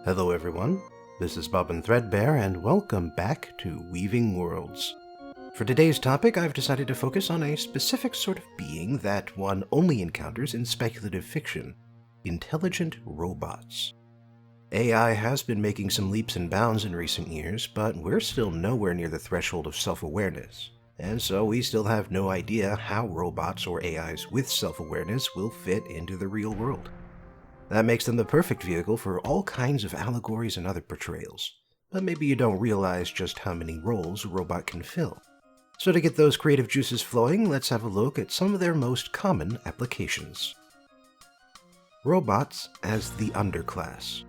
Hello everyone, this is Bobbin Threadbare and welcome back to Weaving Worlds. For today's topic, I've decided to focus on a specific sort of being that one only encounters in speculative fiction: intelligent robots. AI has been making some leaps and bounds in recent years, but we're still nowhere near the threshold of self-awareness, and so we still have no idea how robots or AIs with self-awareness will fit into the real world. That makes them the perfect vehicle for all kinds of allegories and other portrayals, but maybe you don't realize just how many roles a robot can fill. So to get those creative juices flowing, let's have a look at some of their most common applications. Robots as the underclass.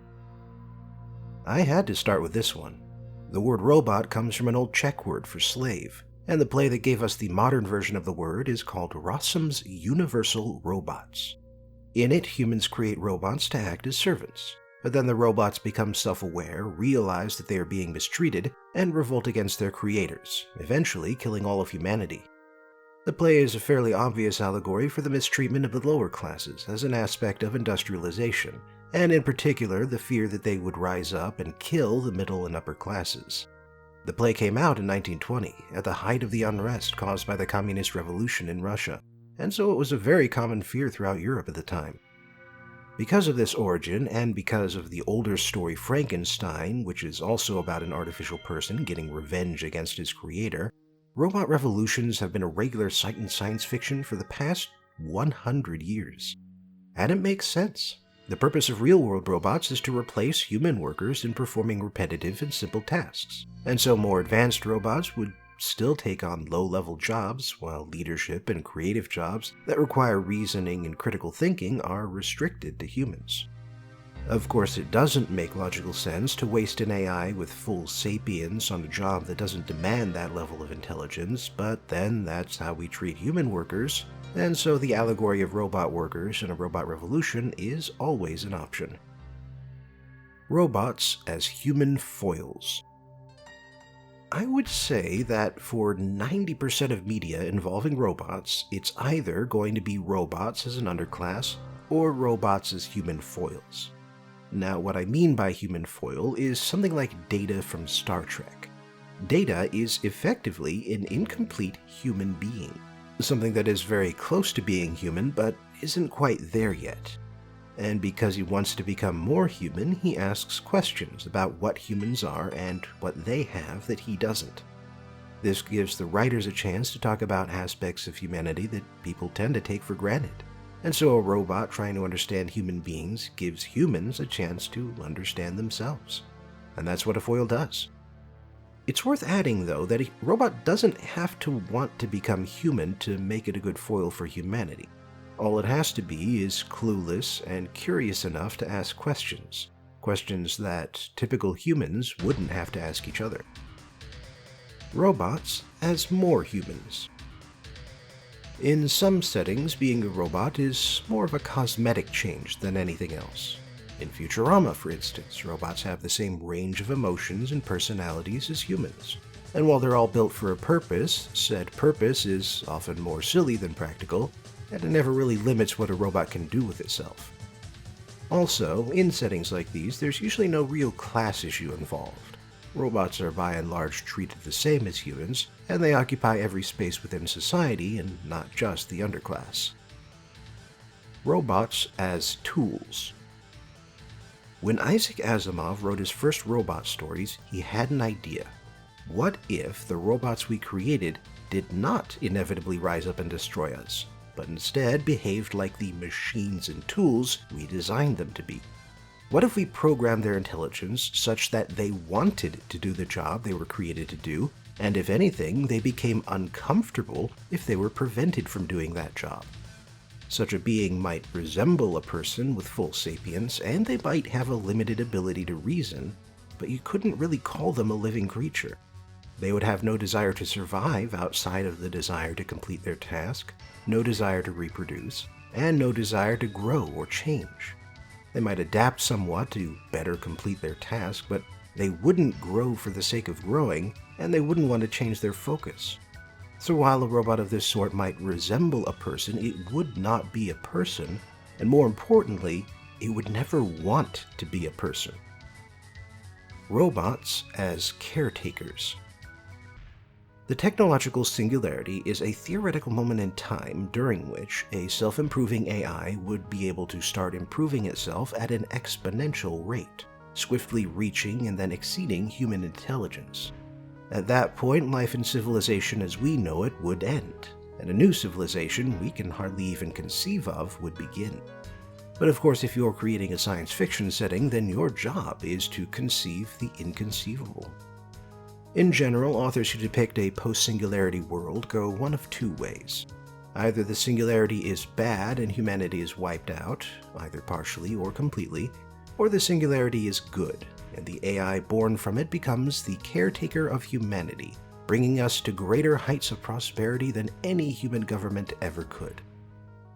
I had to start with this one. The word robot comes from an old Czech word for slave, and the play that gave us the modern version of the word is called Rossum's Universal Robots. In it, humans create robots to act as servants, but then the robots become self-aware, realize that they are being mistreated, and revolt against their creators, eventually killing all of humanity. The play is a fairly obvious allegory for the mistreatment of the lower classes as an aspect of industrialization, and in particular the fear that they would rise up and kill the middle and upper classes. The play came out in 1920, at the height of the unrest caused by the Communist Revolution in Russia, and so it was a very common fear throughout Europe at the time. Because of this origin, and because of the older story Frankenstein, which is also about an artificial person getting revenge against his creator, robot revolutions have been a regular sight in science fiction for the past 100 years. And it makes sense. The purpose of real-world robots is to replace human workers in performing repetitive and simple tasks, and so more advanced robots would still take on low-level jobs, while leadership and creative jobs that require reasoning and critical thinking are restricted to humans. Of course, it doesn't make logical sense to waste an AI with full sapience on a job that doesn't demand that level of intelligence, but then that's how we treat human workers, and so the allegory of robot workers in a robot revolution is always an option. Robots as human foils. I would say that for 90% of media involving robots, it's either going to be robots as an underclass or robots as human foils. Now, what I mean by human foil is something like Data from Star Trek. Data is effectively an incomplete human being, something that is very close to being human but isn't quite there yet. And because he wants to become more human, he asks questions about what humans are and what they have that he doesn't. This gives the writers a chance to talk about aspects of humanity that people tend to take for granted. And so a robot trying to understand human beings gives humans a chance to understand themselves. And that's what a foil does. It's worth adding, though, that a robot doesn't have to want to become human to make it a good foil for humanity. All it has to be is clueless and curious enough to ask questions that typical humans wouldn't have to ask each other. Robots as more humans. In some settings, being a robot is more of a cosmetic change than anything else. In Futurama, for instance, robots have the same range of emotions and personalities as humans. And while they're all built for a purpose, said purpose is often more silly than practical, and it never really limits what a robot can do with itself. Also, in settings like these, there's usually no real class issue involved. Robots are by and large treated the same as humans, and they occupy every space within society and not just the underclass. Robots as tools. When Isaac Asimov wrote his first robot stories, he had an idea. What if the robots we created did not inevitably rise up and destroy us, but instead behaved like the machines and tools we designed them to be? What if we programmed their intelligence such that they wanted to do the job they were created to do, and if anything, they became uncomfortable if they were prevented from doing that job? Such a being might resemble a person with full sapience, and they might have a limited ability to reason, but you couldn't really call them a living creature. They would have no desire to survive outside of the desire to complete their task, no desire to reproduce, and no desire to grow or change. They might adapt somewhat to better complete their task, but they wouldn't grow for the sake of growing, and they wouldn't want to change their focus. So while a robot of this sort might resemble a person, it would not be a person, and more importantly, it would never want to be a person. Robots as caretakers. The technological singularity is a theoretical moment in time during which a self-improving AI would be able to start improving itself at an exponential rate, swiftly reaching and then exceeding human intelligence. At that point, life and civilization as we know it would end, and a new civilization we can hardly even conceive of would begin. But of course, if you're creating a science fiction setting, then your job is to conceive the inconceivable. In general, authors who depict a post-singularity world go one of two ways. Either the singularity is bad and humanity is wiped out, either partially or completely, or the singularity is good, and the AI born from it becomes the caretaker of humanity, bringing us to greater heights of prosperity than any human government ever could.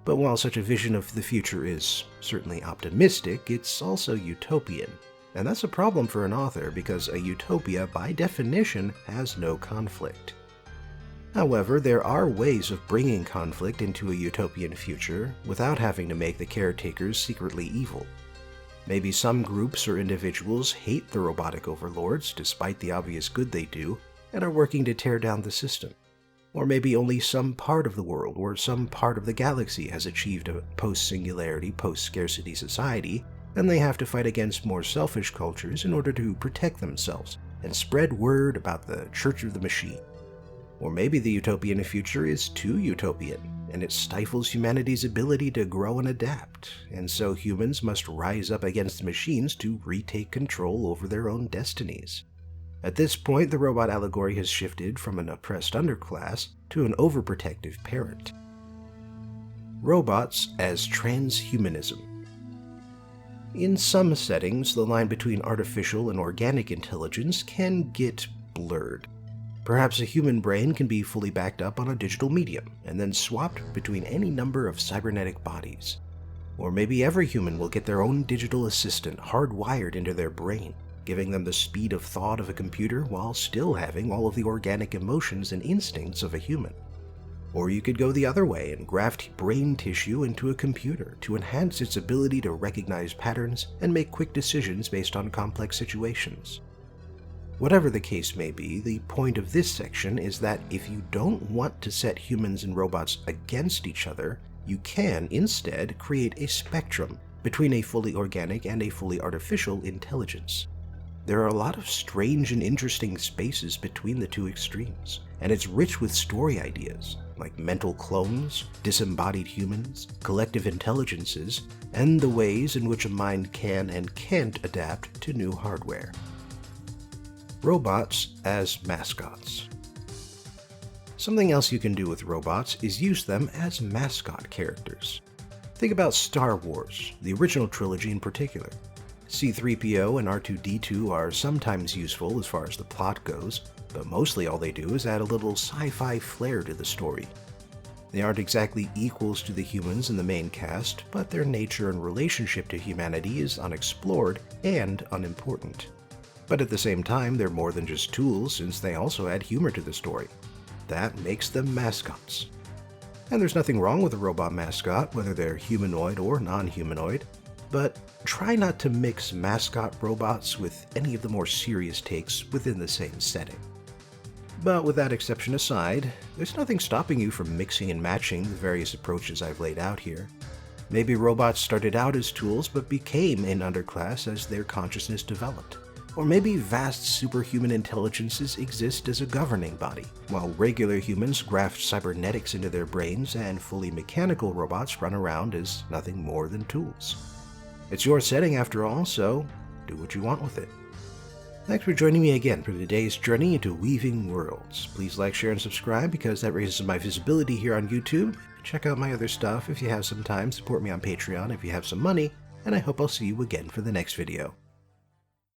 But while such a vision of the future is certainly optimistic, it's also utopian. And that's a problem for an author because a utopia, by definition, has no conflict. However, there are ways of bringing conflict into a utopian future without having to make the caretakers secretly evil. Maybe some groups or individuals hate the robotic overlords despite the obvious good they do and are working to tear down the system. Or maybe only some part of the world or some part of the galaxy has achieved a post-singularity, post-scarcity society, and they have to fight against more selfish cultures in order to protect themselves and spread word about the Church of the Machine. Or maybe the utopian future is too utopian, and it stifles humanity's ability to grow and adapt, and so humans must rise up against the machines to retake control over their own destinies. At this point, the robot allegory has shifted from an oppressed underclass to an overprotective parent. Robots as transhumanism. In some settings, the line between artificial and organic intelligence can get blurred. Perhaps a human brain can be fully backed up on a digital medium and then swapped between any number of cybernetic bodies. Or maybe every human will get their own digital assistant hardwired into their brain, giving them the speed of thought of a computer while still having all of the organic emotions and instincts of a human. Or you could go the other way and graft brain tissue into a computer to enhance its ability to recognize patterns and make quick decisions based on complex situations. Whatever the case may be, the point of this section is that if you don't want to set humans and robots against each other, you can instead create a spectrum between a fully organic and a fully artificial intelligence. There are a lot of strange and interesting spaces between the two extremes, and it's rich with story ideas, like mental clones, disembodied humans, collective intelligences, and the ways in which a mind can and can't adapt to new hardware. Robots as mascots. Something else you can do with robots is use them as mascot characters. Think about Star Wars, the original trilogy in particular. C-3PO and R2-D2 are sometimes useful as far as the plot goes, but mostly all they do is add a little sci-fi flair to the story. They aren't exactly equals to the humans in the main cast, but their nature and relationship to humanity is unexplored and unimportant. But at the same time, they're more than just tools since they also add humor to the story. That makes them mascots. And there's nothing wrong with a robot mascot, whether they're humanoid or non-humanoid, but try not to mix mascot robots with any of the more serious takes within the same setting. But with that exception aside, there's nothing stopping you from mixing and matching the various approaches I've laid out here. Maybe robots started out as tools but became an underclass as their consciousness developed. Or maybe vast superhuman intelligences exist as a governing body, while regular humans graft cybernetics into their brains and fully mechanical robots run around as nothing more than tools. It's your setting after all, so do what you want with it. Thanks for joining me again for today's journey into Weaving Worlds. Please like, share, and subscribe because that raises my visibility here on YouTube. Check out my other stuff if you have some time, support me on Patreon if you have some money, and I hope I'll see you again for the next video.